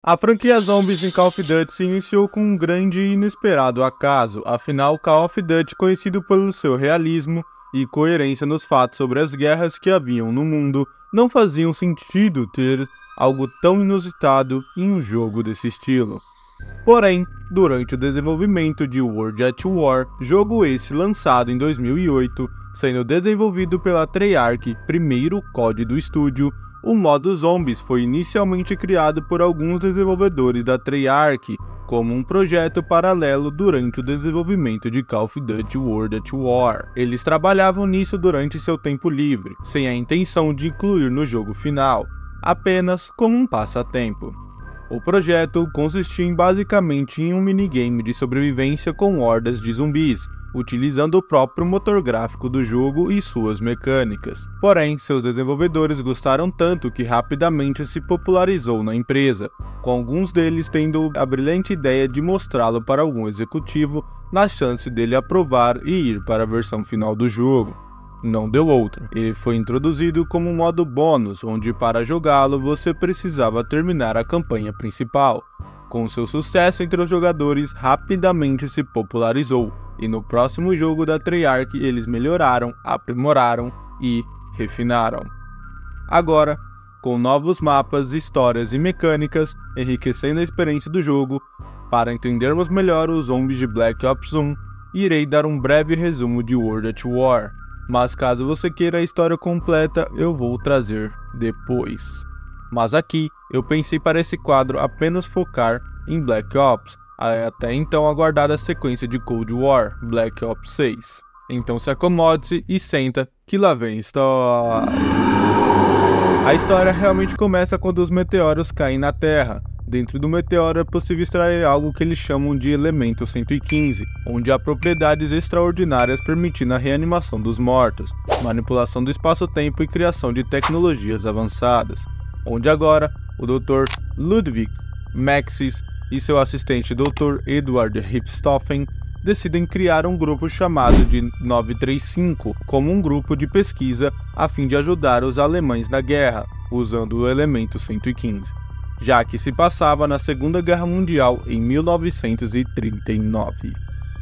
A franquia Zombies em Call of Duty se iniciou com um grande e inesperado acaso, afinal Call of Duty, conhecido pelo seu realismo e coerência nos fatos sobre as guerras que haviam no mundo, não faziam sentido ter algo tão inusitado em um jogo desse estilo. Porém, durante o desenvolvimento de World at War, jogo esse lançado em 2008, sendo desenvolvido pela Treyarch, primeiro COD do estúdio, o modo Zombies foi inicialmente criado por alguns desenvolvedores da Treyarch como um projeto paralelo durante o desenvolvimento de Call of Duty World at War. Eles trabalhavam nisso durante seu tempo livre, sem a intenção de incluir no jogo final, apenas como um passatempo. O projeto consistia basicamente em um minigame de sobrevivência com hordas de zumbis, utilizando o próprio motor gráfico do jogo e suas mecânicas. Porém, seus desenvolvedores gostaram tanto que rapidamente se popularizou na empresa, com alguns deles tendo a brilhante ideia de mostrá-lo para algum executivo na chance dele aprovar e ir para a versão final do jogo. Não deu outra. Ele foi introduzido como um modo bônus, onde para jogá-lo você precisava terminar a campanha principal. Com seu sucesso entre os jogadores, rapidamente se popularizou, e no próximo jogo da Treyarch eles melhoraram, aprimoraram e refinaram. Agora, com novos mapas, histórias e mecânicas, enriquecendo a experiência do jogo, para entendermos melhor os zombies de Black Ops 1, irei dar um breve resumo de World at War, mas caso você queira a história completa, eu vou trazer depois. Mas aqui, eu pensei para esse quadro apenas focar em Black Ops, a até então aguardada sequência de Cold War, Black Ops 6. Então se acomode-se e senta, que lá vem história. A história realmente começa quando os meteoros caem na Terra. Dentro do meteoro é possível extrair algo que eles chamam de Elemento 115, onde há propriedades extraordinárias permitindo a reanimação dos mortos, manipulação do espaço-tempo e criação de tecnologias avançadas, onde agora o Dr. Ludwig Maxis e seu assistente Dr. Edward Richthofen decidem criar um grupo chamado de 935 como um grupo de pesquisa a fim de ajudar os alemães na guerra, usando o Elemento 115, já que se passava na Segunda Guerra Mundial em 1939.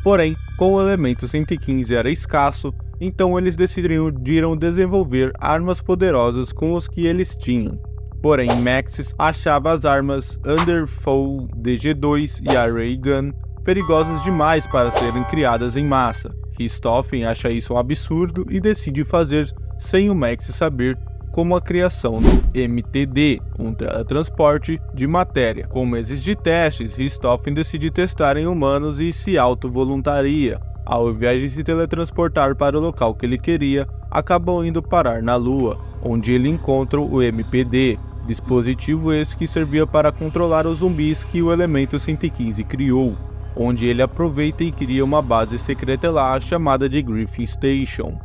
Porém, como o Elemento 115 era escasso, então eles decidiram desenvolver armas poderosas com os que eles tinham. Porém, Maxis achava as armas Underfall DG2 e a Ray Gun perigosas demais para serem criadas em massa. Richthofen acha isso um absurdo e decide fazer sem o Maxis saber como a criação do MTD, um teletransporte de matéria. Com meses de testes, Richthofen decide testar em humanos e se auto-voluntaria. Ao invés de se teletransportar para o local que ele queria, acabou indo parar na Lua, onde ele encontra o MPD, dispositivo esse que servia para controlar os zumbis que o Elemento 115 criou, onde ele aproveita e cria uma base secreta lá chamada de Griffin Station.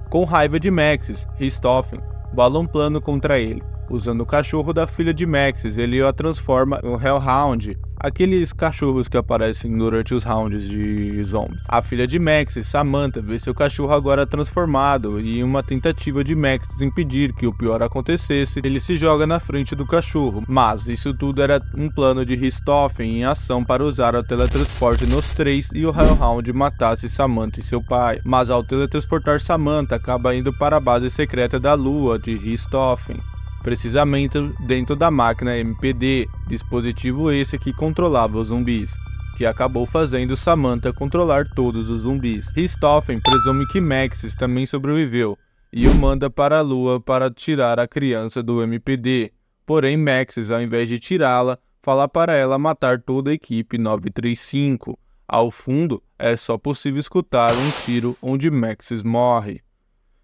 Com raiva de Maxis, Richthofen bola um plano contra ele. Usando o cachorro da filha de Maxis, ele a transforma em um Hellhound, aqueles cachorros que aparecem durante os rounds de zombies. A filha de Maxis, Samantha, vê seu cachorro agora transformado e em uma tentativa de Maxis impedir que o pior acontecesse, ele se joga na frente do cachorro. Mas isso tudo era um plano de Richthofen em ação para usar o teletransporte nos três e o Hellhound matasse Samantha e seu pai. Mas ao teletransportar Samantha, acaba indo para a base secreta da Lua de Richthofen, precisamente dentro da máquina MPD, dispositivo esse que controlava os zumbis, que acabou fazendo Samantha controlar todos os zumbis. Richthofen presume que Maxis também sobreviveu e o manda para a Lua para tirar a criança do MPD, porém Maxis, ao invés de tirá-la, fala para ela matar toda a equipe 935. Ao fundo, é só possível escutar um tiro onde Maxis morre.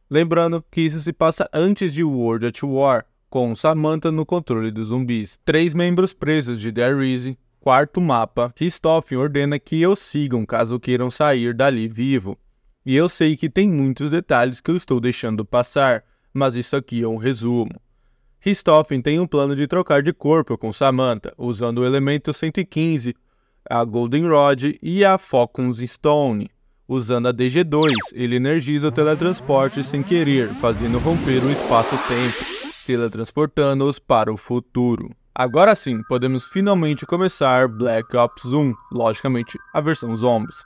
Lembrando que isso se passa antes de World at War, com Samantha no controle dos zumbis. 3 membros presos de The Rise. Quarto mapa, Richthofen ordena que eu sigam caso queiram sair dali vivo. E eu sei que tem muitos detalhes que eu estou deixando passar, mas isso aqui é um resumo. Richthofen tem um plano de trocar de corpo com Samantha, usando o Elemento 115, a Golden Rod e a Focus Stone. Usando a DG2, ele energiza o teletransporte sem querer, fazendo romper o espaço-tempo, teletransportando-os para o futuro. Agora sim, podemos finalmente começar Black Ops 1, logicamente a versão zombies.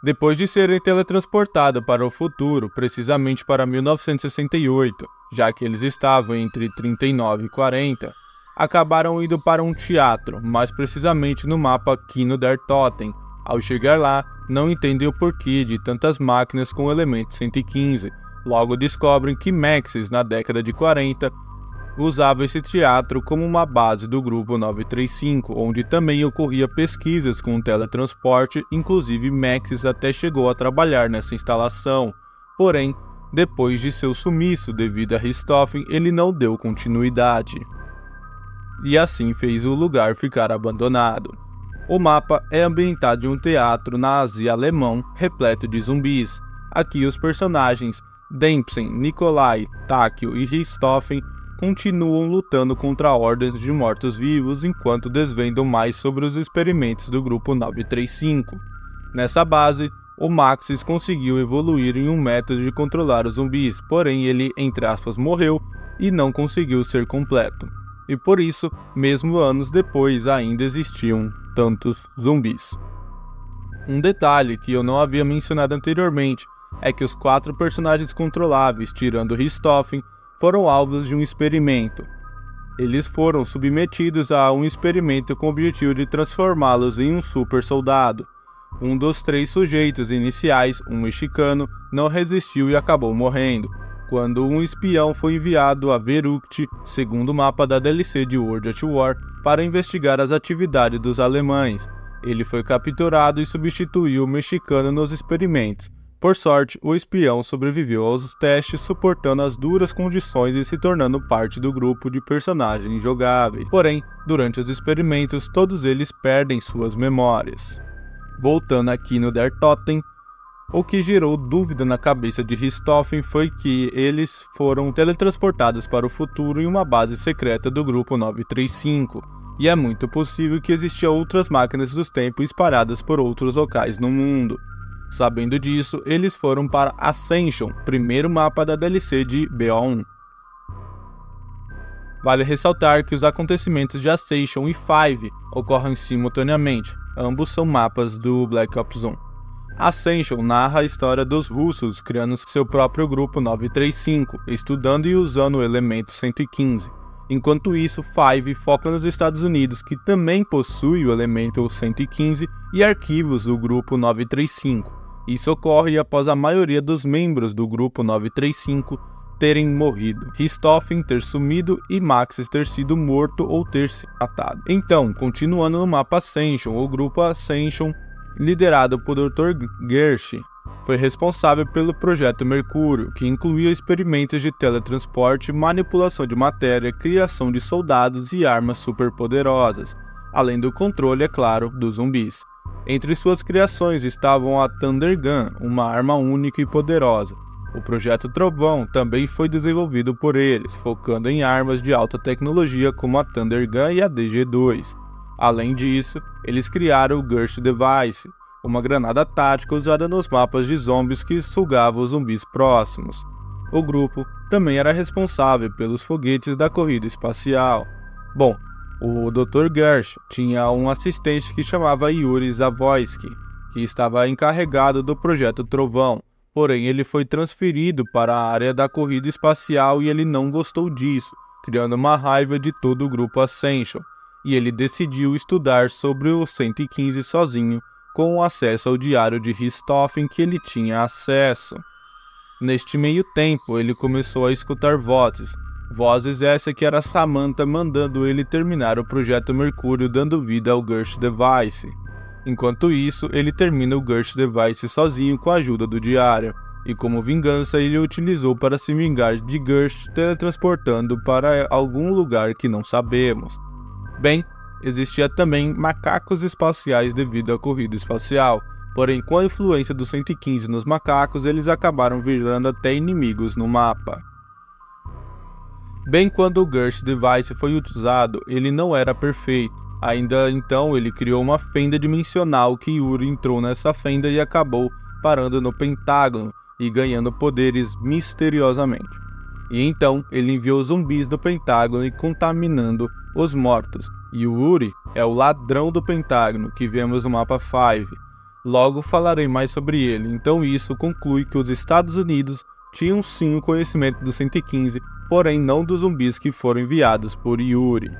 Depois de serem teletransportados para o futuro, precisamente para 1968, já que eles estavam entre 39 e 40, acabaram indo para um teatro, mais precisamente no mapa Kino der Toten. Ao chegar lá, não entendem o porquê de tantas máquinas com o elemento 115, logo descobrem que Maxis, na década de 40, usava esse teatro como uma base do grupo 935, onde também ocorria pesquisas com teletransporte, inclusive Maxis até chegou a trabalhar nessa instalação. Porém, depois de seu sumiço devido a Richthofen, ele não deu continuidade. E assim fez o lugar ficar abandonado. O mapa é ambientado em um teatro nazi alemão repleto de zumbis. Aqui os personagens Dempsey, Nikolai, Takio e Richthofen continuam lutando contra ordens de mortos-vivos enquanto desvendam mais sobre os experimentos do grupo 935. Nessa base, o Maxis conseguiu evoluir em um método de controlar os zumbis, porém ele, entre aspas, morreu e não conseguiu ser completo. E por isso, mesmo anos depois, ainda existiam tantos zumbis. Um detalhe que eu não havia mencionado anteriormente é que os 4 personagens controláveis, tirando Richthofen, foram alvos de um experimento. Eles foram submetidos a um experimento com o objetivo de transformá-los em um super soldado. Um dos 3 sujeitos iniciais, um mexicano, não resistiu e acabou morrendo, quando um espião foi enviado a Verrucht, segundo o mapa da DLC de World at War, para investigar as atividades dos alemães. Ele foi capturado e substituiu o mexicano nos experimentos. Por sorte, o espião sobreviveu aos testes, suportando as duras condições e se tornando parte do grupo de personagens jogáveis. Porém, durante os experimentos, todos eles perdem suas memórias. Voltando aqui no Der Toten, o que gerou dúvida na cabeça de Richthofen foi que eles foram teletransportados para o futuro em uma base secreta do grupo 935, e é muito possível que existiam outras máquinas do tempo espalhadas por outros locais no mundo. Sabendo disso, eles foram para Ascension, primeiro mapa da DLC de BO1. Vale ressaltar que os acontecimentos de Ascension e 5 ocorrem simultaneamente, ambos são mapas do Black Ops 1. Ascension narra a história dos russos criando seu próprio grupo 935, estudando e usando o elemento 115. Enquanto isso, 5 foca nos Estados Unidos, que também possui o elemento 115 e arquivos do grupo 935. Isso ocorre após a maioria dos membros do grupo 935 terem morrido, Richthofen ter sumido e Maxis ter sido morto ou ter se matado. Então, continuando no mapa Ascension, o grupo Ascension, liderado por Dr. Gersh, foi responsável pelo Projeto Mercúrio, que incluía experimentos de teletransporte, manipulação de matéria, criação de soldados e armas superpoderosas, além do controle, é claro, dos zumbis. Entre suas criações estavam a Thunder Gun, uma arma única e poderosa. O Projeto Trovão também foi desenvolvido por eles, focando em armas de alta tecnologia como a Thunder Gun e a DG-2. Além disso, eles criaram o Ghost Device, uma granada tática usada nos mapas de zombies que sugava os zumbis próximos. O grupo também era responsável pelos foguetes da corrida espacial. Bom, o Dr. Gersh tinha um assistente que chamava Yuri Zavoyski, que estava encarregado do Projeto Trovão, porém ele foi transferido para a área da corrida espacial e ele não gostou disso, criando uma raiva de todo o grupo Ascension, e ele decidiu estudar sobre o 115 sozinho, com acesso ao diário de Richthofen que ele tinha acesso. Neste meio tempo, ele começou a escutar vozes essa que era Samantha mandando ele terminar o Projeto Mercúrio, dando vida ao Ghost Device. Enquanto isso, ele termina o Ghost Device sozinho com a ajuda do diário, e como vingança ele o utilizou para se vingar de Ghost, teletransportando para algum lugar que não sabemos. Bem, existia também macacos espaciais devido à corrida espacial, porém com a influência do 115 nos macacos, eles acabaram virando até inimigos no mapa. Bem quando o Ghost Device foi utilizado, ele não era perfeito. Ainda então ele criou uma fenda dimensional que Yuri entrou nessa fenda e acabou parando no Pentágono e ganhando poderes misteriosamente. E então ele enviou zumbis no Pentágono e contaminando os mortos, e o Yuri é o ladrão do Pentágono que vemos no mapa 5. Logo falarei mais sobre ele, então isso conclui que os Estados Unidos tinham sim o conhecimento do 115, porém não dos zumbis que foram enviados por Yuri.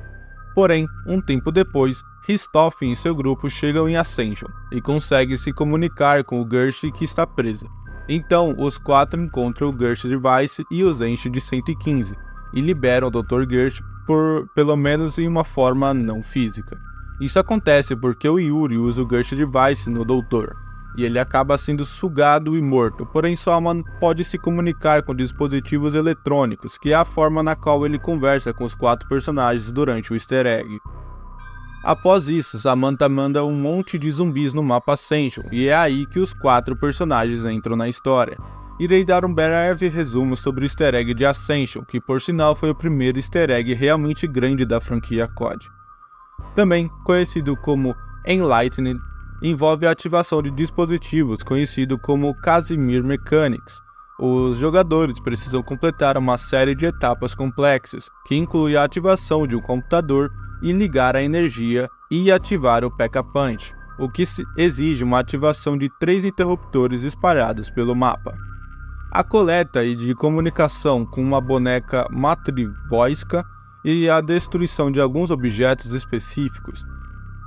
Porém, um tempo depois, Richthofen e seu grupo chegam em Ascension e conseguem se comunicar com o Gersh que está preso. Então, os 4 encontram o Gersh Device e os enchem de 115, e liberam o Dr. Gersh pelo menos em uma forma não física. Isso acontece porque o Yuri usa o Gersh Device no Doutor, e ele acaba sendo sugado e morto, porém Solomon pode se comunicar com dispositivos eletrônicos, que é a forma na qual ele conversa com os 4 personagens durante o easter egg. Após isso, Samantha manda um monte de zumbis no mapa Ascension, e é aí que os 4 personagens entram na história. Irei dar um breve resumo sobre o easter egg de Ascension, que por sinal foi o primeiro easter egg realmente grande da franquia COD. Também conhecido como Enlightened, envolve a ativação de dispositivos conhecido como Casimir Mechanics. Os jogadores precisam completar uma série de etapas complexas, que inclui a ativação de um computador e ligar a energia e ativar o Pack-a-Punch, o que exige uma ativação de 3 interruptores espalhados pelo mapa. A coleta e de comunicação com uma boneca Matryoshka e a destruição de alguns objetos específicos,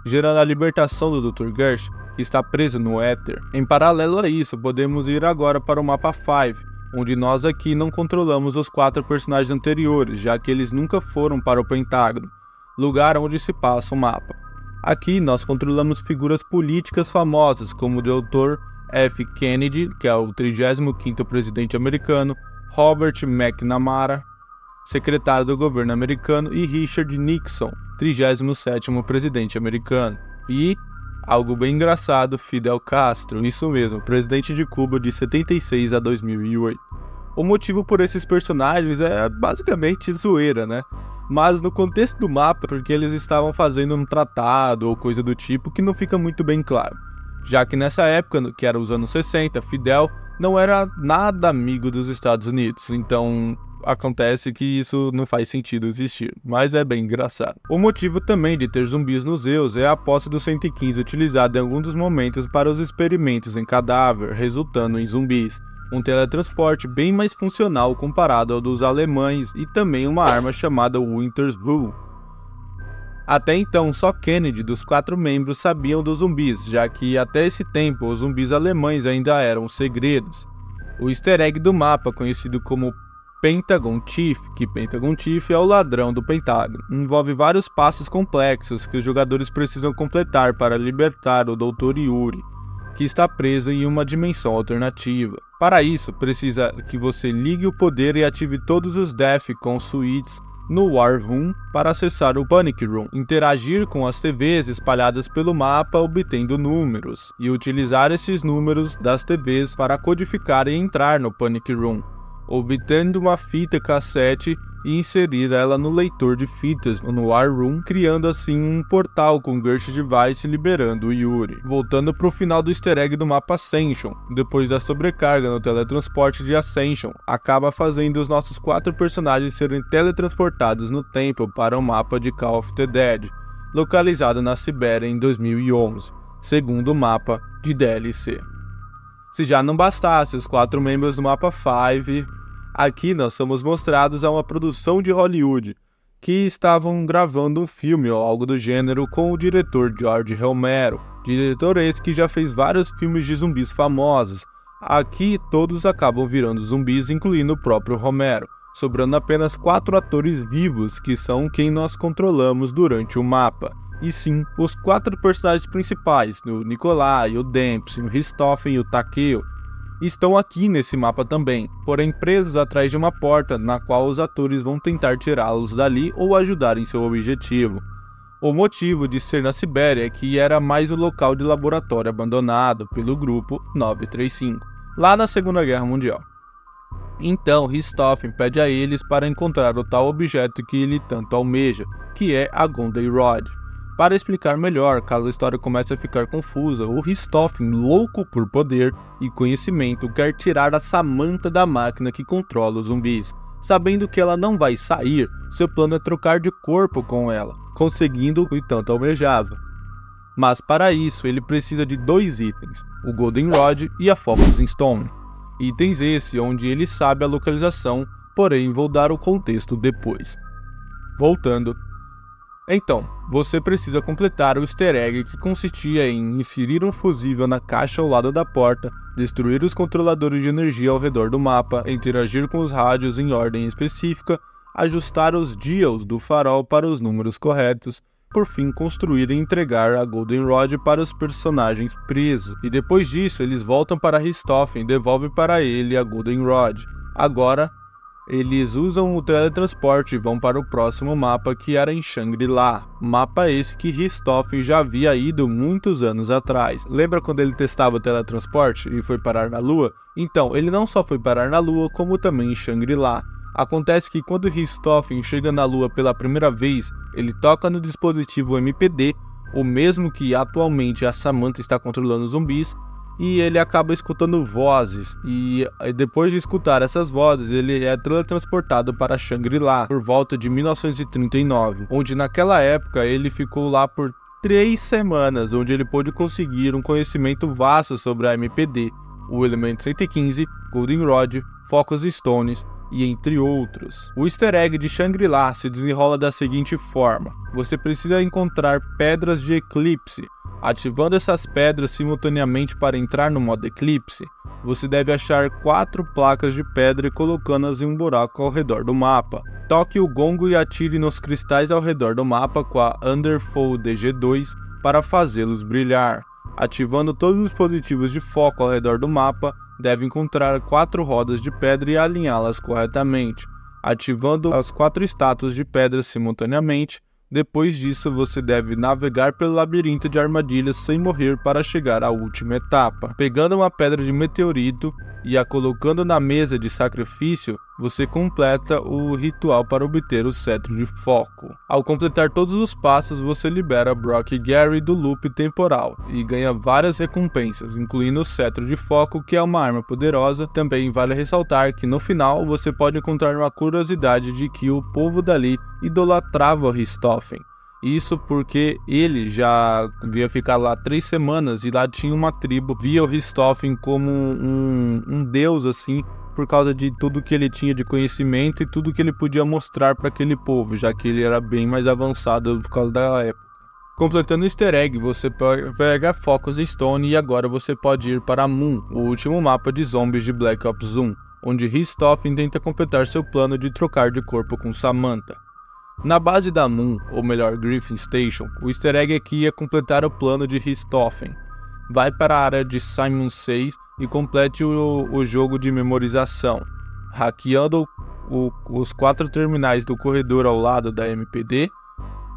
gerando a libertação do Dr. Gersh, que está preso no éter. Em paralelo a isso, podemos ir agora para o mapa 5, onde nós aqui não controlamos os 4 personagens anteriores, já que eles nunca foram para o Pentágono, lugar onde se passa o mapa. Aqui nós controlamos figuras políticas famosas como o Dr. F. Kennedy, que é o 35º presidente americano, Robert McNamara, secretário do governo americano, e Richard Nixon, 37º presidente americano. E, algo bem engraçado, Fidel Castro, isso mesmo, presidente de Cuba de 76 a 2008. O motivo por esses personagens é basicamente zoeira, né? Mas no contexto do mapa, porque eles estavam fazendo um tratado ou coisa do tipo que não fica muito bem claro. Já que nessa época, que era os anos 60, Fidel não era nada amigo dos Estados Unidos, então acontece que isso não faz sentido existir, mas é bem engraçado. O motivo também de ter zumbis nos Zeus é a posse do 115 utilizada em alguns dos momentos para os experimentos em cadáver, resultando em zumbis. Um teletransporte bem mais funcional comparado ao dos alemães e também uma arma chamada Winter's Blue. Até então, só Kennedy dos 4 membros sabiam dos zumbis, já que até esse tempo os zumbis alemães ainda eram segredos. O easter egg do mapa, conhecido como Pentagon Chief, que Pentagon Chief é o ladrão do Pentágono, envolve vários passos complexos que os jogadores precisam completar para libertar o Dr. Yuri, que está preso em uma dimensão alternativa. Para isso, precisa que você ligue o poder e ative todos os Defcon Suites no War Room para acessar o Panic Room, interagir com as TVs espalhadas pelo mapa obtendo números, e utilizar esses números das TVs para codificar e entrar no Panic Room, obtendo uma fita cassete e inserir ela no leitor de fitas no War Room, criando assim um portal com Gersh Device liberando o Yuri. Voltando para o final do easter egg do mapa Ascension, depois da sobrecarga no teletransporte de Ascension, acaba fazendo os nossos 4 personagens serem teletransportados no tempo para o mapa de Call of the Dead, localizado na Sibéria em 2011, segundo o mapa de DLC. Se já não bastasse os 4 membros do mapa 5, aqui nós somos mostrados a uma produção de Hollywood, que estavam gravando um filme ou algo do gênero com o diretor George Romero, diretor esse que já fez vários filmes de zumbis famosos. Aqui todos acabam virando zumbis, incluindo o próprio Romero, sobrando apenas 4 atores vivos que são quem nós controlamos durante o mapa. E sim, os 4 personagens principais, o Nikolai, o Dempsey, o Richthofen e o Takeo, estão aqui nesse mapa também, porém presos atrás de uma porta na qual os atores vão tentar tirá-los dali ou ajudar em seu objetivo. O motivo de ser na Sibéria é que era mais um local de laboratório abandonado pelo grupo 935, lá na Segunda Guerra Mundial. Então Richthofen pede a eles para encontrar o tal objeto que ele tanto almeja, que é a Gonday Rod. Para explicar melhor, caso a história comece a ficar confusa, o Richthofen, louco por poder e conhecimento, quer tirar a Samantha da máquina que controla os zumbis, Sabendo que ela não vai sair, seu plano é trocar de corpo com ela, conseguindo o que tanto almejava. Mas para isso ele precisa de 2 itens, o Golden Rod e a Focus Stone. Itens esse onde ele sabe a localização, porém vou dar o contexto depois. Voltando. Então, você precisa completar o easter egg que consistia em inserir um fusível na caixa ao lado da porta, destruir os controladores de energia ao redor do mapa, interagir com os rádios em ordem específica, ajustar os dials do farol para os números corretos, por fim construir e entregar a Golden Rod para os personagens presos. E depois disso eles voltam para Richthofen e devolvem para ele a Golden Rod. Agora, eles usam o teletransporte e vão para o próximo mapa, que era em Shangri-La. Mapa esse que Richthofen já havia ido muitos anos atrás. Lembra quando ele testava o teletransporte e foi parar na Lua? Então, ele não só foi parar na Lua, como também em Shangri-La. Acontece que quando Richthofen chega na Lua pela primeira vez, ele toca no dispositivo MPD, o mesmo que atualmente a Samantha está controlando os zumbis, e ele acaba escutando vozes, e depois de escutar essas vozes, ele é teletransportado para Shangri-La por volta de 1939, onde naquela época ele ficou lá por 3 semanas, onde ele pôde conseguir um conhecimento vasto sobre a MPD, o Elemento 115, Golden Rod, Focus Stones, e entre outros. O easter egg de Shangri-La se desenrola da seguinte forma: você precisa encontrar pedras de eclipse. Ativando essas pedras simultaneamente para entrar no modo eclipse, você deve achar 4 placas de pedra e colocando-as em um buraco ao redor do mapa. Toque o gongo e atire nos cristais ao redor do mapa com a Underfall DG2 para fazê-los brilhar. Ativando todos os dispositivos de foco ao redor do mapa, deve encontrar 4 rodas de pedra e alinhá-las corretamente, ativando as 4 estátuas de pedra simultaneamente. Depois disso, você deve navegar pelo labirinto de armadilhas sem morrer para chegar à última etapa. Pegando uma pedra de meteorito e a colocando na mesa de sacrifício, você completa o ritual para obter o cetro de foco. Ao completar todos os passos, você libera Brock e Gary do loop temporal e ganha várias recompensas, incluindo o cetro de foco, que é uma arma poderosa. Também vale ressaltar que no final você pode encontrar uma curiosidade de que o povo dali idolatrava Richthofen. Isso porque ele já havia ficado lá 3 semanas e lá tinha uma tribo, via o Richthofen como um deus assim, por causa de tudo que ele tinha de conhecimento e tudo que ele podia mostrar para aquele povo, já que ele era bem mais avançado por causa da época. Completando o easter egg, você pega Focus Stone e agora você pode ir para Moon, o último mapa de zombies de Black Ops 1, onde Richthofen tenta completar seu plano de trocar de corpo com Samantha. Na base da Moon, ou melhor Griffin Station, o easter egg aqui é completar o plano de Richthofen. Vai para a área de Simon 6 e complete o jogo de memorização, hackeando os 4 terminais do corredor ao lado da MPD.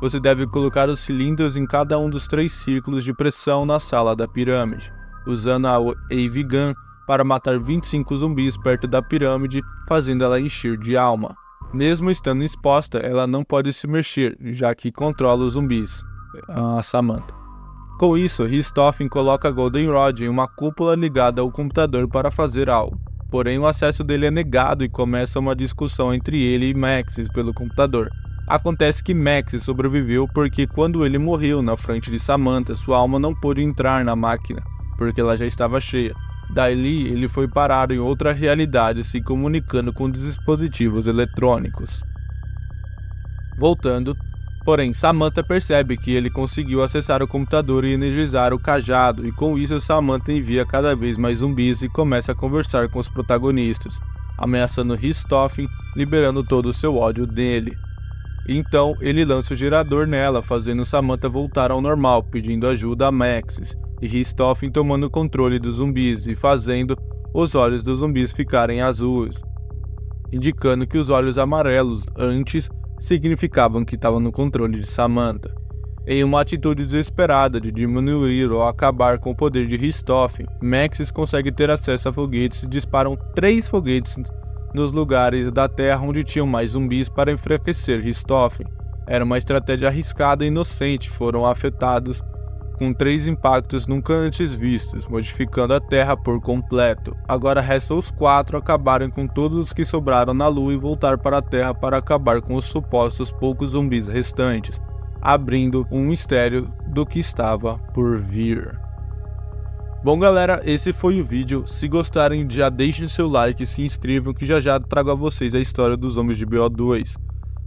Você deve colocar os cilindros em cada um dos 3 círculos de pressão na sala da pirâmide, usando a AV Gun para matar 25 zumbis perto da pirâmide, fazendo ela encher de alma. Mesmo estando exposta, ela não pode se mexer, já que controla os zumbis, a Samantha. Com isso, Richthofen coloca Golden Rod em uma cúpula ligada ao computador para fazer algo. Porém, o acesso dele é negado e começa uma discussão entre ele e Maxis pelo computador. Acontece que Maxis sobreviveu porque quando ele morreu na frente de Samantha, sua alma não pôde entrar na máquina, porque ela já estava cheia. Daí ele foi parar em outra realidade, se comunicando com dispositivos eletrônicos. Voltando, porém Samantha percebe que ele conseguiu acessar o computador e energizar o cajado, e com isso Samantha envia cada vez mais zumbis e começa a conversar com os protagonistas, ameaçando Richthofen, liberando todo o seu ódio dele. Então ele lança o gerador nela, fazendo Samantha voltar ao normal, pedindo ajuda a Maxis, e Richthofen tomando controle dos zumbis e fazendo os olhos dos zumbis ficarem azuis, indicando que os olhos amarelos antes significavam que estava no controle de Samantha. Em uma atitude desesperada de diminuir ou acabar com o poder de Richthofen, Maxis consegue ter acesso a foguetes e disparam 3 foguetes nos lugares da Terra onde tinham mais zumbis para enfraquecer Richthofen. Era uma estratégia arriscada e inocente, foram afetados com 3 impactos nunca antes vistos, modificando a Terra por completo. Agora resta os 4 acabarem com todos os que sobraram na Lua e voltar para a Terra para acabar com os supostos poucos zumbis restantes, abrindo um mistério do que estava por vir. Bom galera, esse foi o vídeo. Se gostarem, já deixem seu like e se inscrevam que já trago a vocês a história dos zombies de BO2.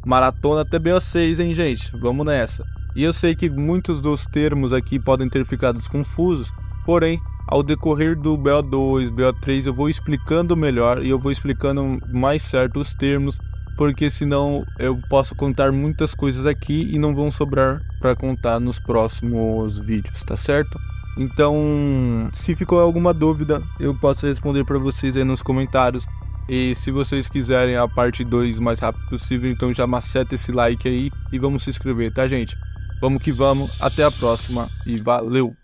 Maratona até BO6, hein gente? Vamos nessa. E eu sei que muitos dos termos aqui podem ter ficado confusos, porém, ao decorrer do BO2, BO3 eu vou explicando melhor e eu vou explicando mais certo os termos, porque senão eu posso contar muitas coisas aqui e não vão sobrar para contar nos próximos vídeos, tá certo? Então, se ficou alguma dúvida, eu posso responder para vocês aí nos comentários. E se vocês quiserem a parte 2 o mais rápido possível, então já maceta esse like aí e vamos se inscrever, tá gente? Vamos que vamos, até a próxima e valeu!